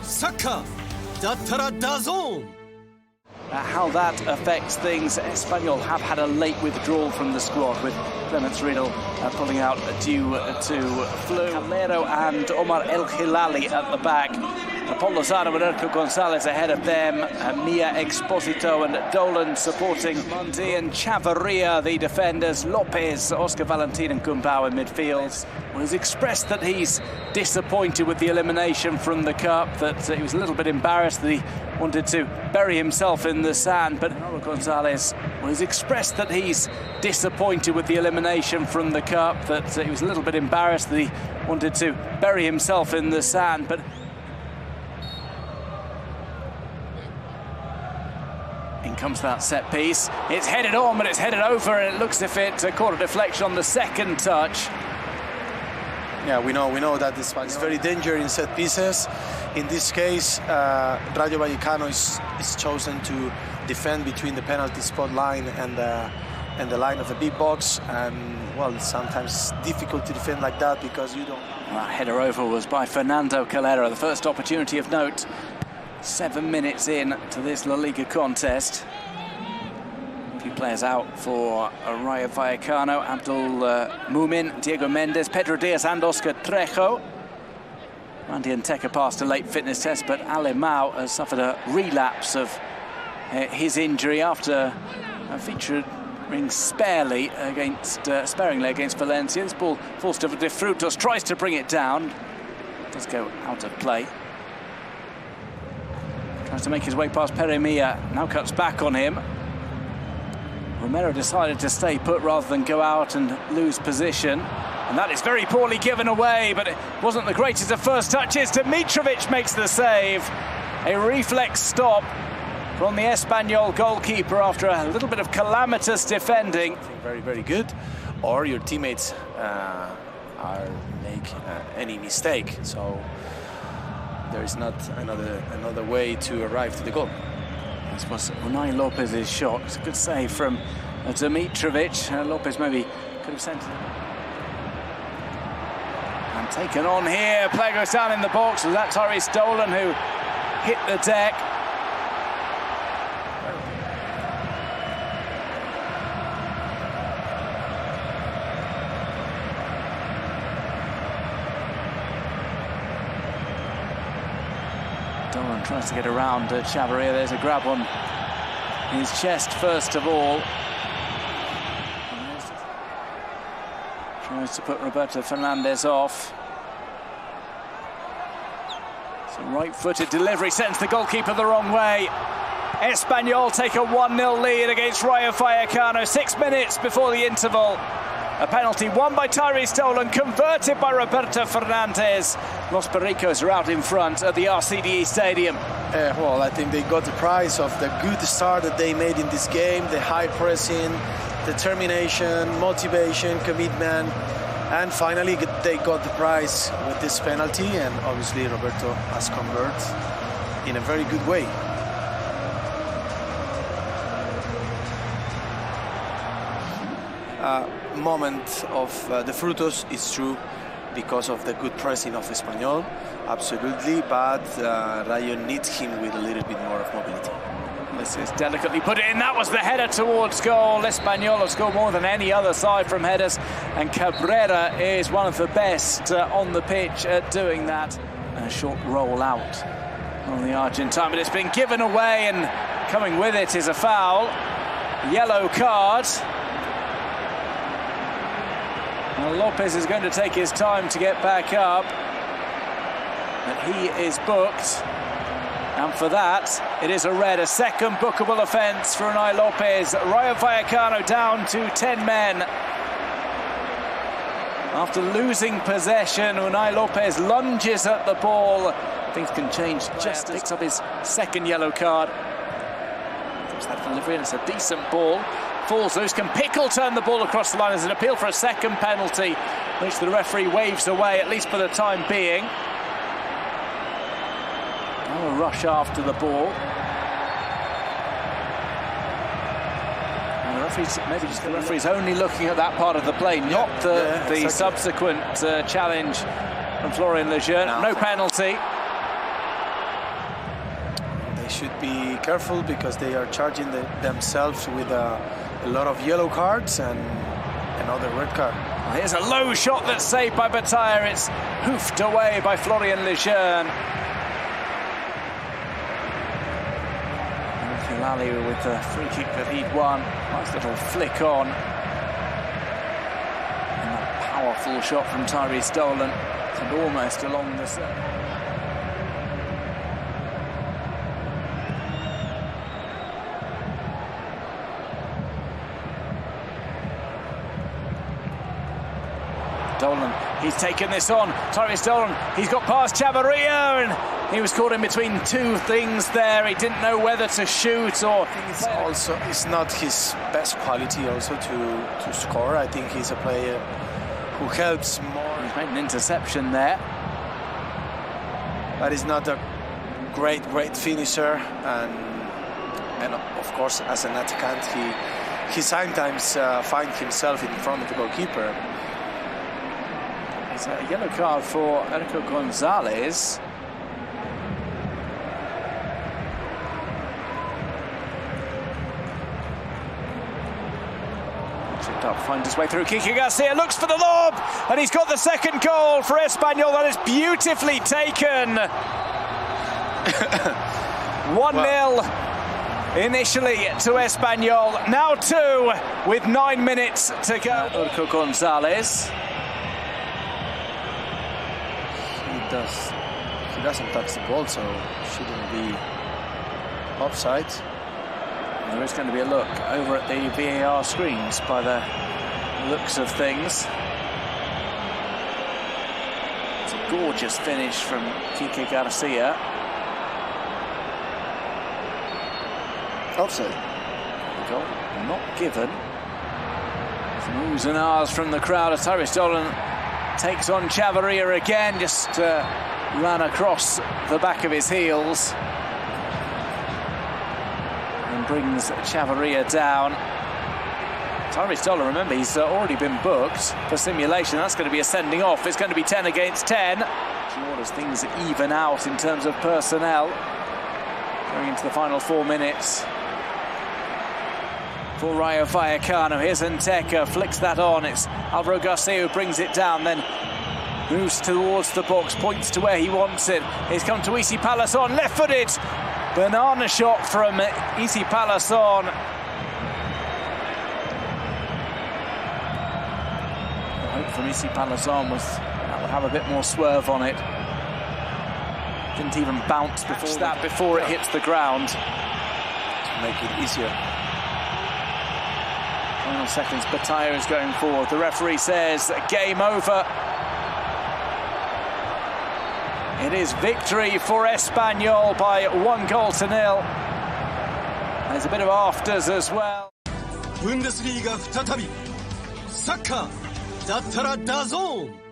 サッカーだったらDAZN. How that affects things, Espanyol have had a late withdrawal from the squad, with Clemens Riedel pulling out due to flu. Calero and Omar El Hilali at the back. Pablo Lozano and Erco Gonzalez ahead of them. Mia Exposito and Dolan supporting Mundi and Chavarria, the defenders. Lopez, Oscar Valentin and Gumbau in midfield. Well, he's expressed that he's disappointed with the elimination from the Cup, that he was a little bit embarrassed that he wanted to bury himself in the sand. But Erco Gonzalez, well, he's expressed that he's disappointed with the elimination from the Cup, that he was a little bit embarrassed that he wanted to bury himself in the sand. But in comes that set piece. It's headed on, but it's headed over, and it looks as if it caught a deflection on the second touch. Yeah, we know that this is very dangerous in set pieces. In this case, Rayo Vallecano is chosen to defend between the penalty spot line and the line of the big box, and well, it's sometimes difficult to defend like that because you don't. That header over was by Fernando Calero, the first opportunity of note. 7 minutes in to this La Liga contest. A few players out for Rayo Vallecano: Abdul Mumin, Diego Mendes, Pedro Diaz and Oscar Trejo. Randy Nteka passed a late fitness test, but Alemão has suffered a relapse of his injury after featuring sparingly against Valencia. This ball falls to De Frutos, tries to bring it down. It does go out of play. Tries to make his way past Peremia, now cuts back on him. Romero decided to stay put rather than go out and lose position. And that is very poorly given away, but it wasn't the greatest of first touches. Dimitrovic makes the save. A reflex stop from the Espanyol goalkeeper after a little bit of calamitous defending. Very, very good. Or your teammates make any mistake. So there is not another way to arrive to the goal. This was Unai Lopez's shot. It's a good save from Dimitrovic. Lopez maybe could have sent it. And taken on here. Player goes down in the box. Was that Tyrese Dolan who hit the deck? Dolan tries to get around Chavarria. There's a grab on his chest first of all. Tries to put Roberto Fernandez off. So right-footed delivery sends the goalkeeper the wrong way. Espanyol take a 1-0 lead against Rayo Vallecano 6 minutes before the interval. A penalty won by Tyrese Dolan, converted by Roberto Fernandez. Los Pericos are out in front at the RCDE Stadium. Well, I think they got the prize of the good start that they made in this game, the high pressing, determination, motivation, commitment, and finally they got the prize with this penalty, and obviously Roberto has converted in a very good way. Moment of De Frutos is true because of the good pressing of Espanyol, absolutely, but Rayo needs him with a little bit more of mobility. This is delicately put in. That was the header towards goal. Espanyol have scored more than any other side from headers, and Cabrera is one of the best on the pitch at doing that. And a short roll out on the Argentine, but it's been given away, and coming with it is a foul. Yellow card. Well, Lopez is going to take his time to get back up, but he is booked. And for that, it is a red, a second bookable offence for Unai Lopez. Rayo Vallecano down to 10 men. After losing possession, Unai Lopez lunges at the ball. Things can change just as picks up his second yellow card. Comes that delivery, and it's a decent ball. Falls loose. Can Pickle turn the ball across the line? There's an appeal for a second penalty, which the referee waves away, at least for the time being. A rush after the ball. And the referee's, maybe just the referee's only looking at that part of the play, not the exactly. Subsequent challenge from Florian Lejeune. No penalty. should be careful because they are charging themselves with a lot of yellow cards and another red card. Here's a low shot that's saved by Bataille. It's hoofed away by Florian Lejeune. Hilali with the free kick that he'd won. Nice little flick on. And a powerful shot from Tyrese Dolan. And almost along the circle. Dolan, he's taken this on. Tyrese Dolan, he's got past Chavarria, and he was caught in between two things there. He didn't know whether to shoot or... It's not his best quality also to score. I think he's a player who helps more. He's made an interception there. But he's not a great finisher, and of course as an attackant he sometimes finds himself in front of the goalkeeper. It's a yellow card for Erico Gonzalez. Chipped up, finds his way through. Kike Garcia looks for the lob, and he's got the second goal for Espanyol. That is beautifully taken. 1-0 initially to Espanyol. Now 2 with 9 minutes to go. Erico Gonzalez. He doesn't touch the ball, so shouldn't be offside. There is going to be a look over at the VAR screens by the looks of things. It's a gorgeous finish from Kike Garcia. Offside. Goal not given. Some oohs and ahs from the crowd as Tyrese Dolan takes on Chavarria again, just ran across the back of his heels and brings Chavarria down. Tyrese Dolan, remember, he's already been booked for simulation. That's going to be a sending off. It's going to be 10 against 10. As things even out in terms of personnel going into the final 4 minutes. For Rayo Vallecano, here's Nteca, flicks that on. It's Alvaro Garcia who brings it down, then moves towards the box, points to where he wants it. He's come to Issy Palason, left-footed. Banana shot from Issy Palason. The hope from Issy Palason was that would have a bit more swerve on it. Didn't even bounce before it hits the ground. To make it easier. Final seconds, Bataille is going forward. The referee says game over. It is victory for Espanyol by 1-0. There's a bit of afters as well. ブンデスリーガ再びサッカーだったらダゾーン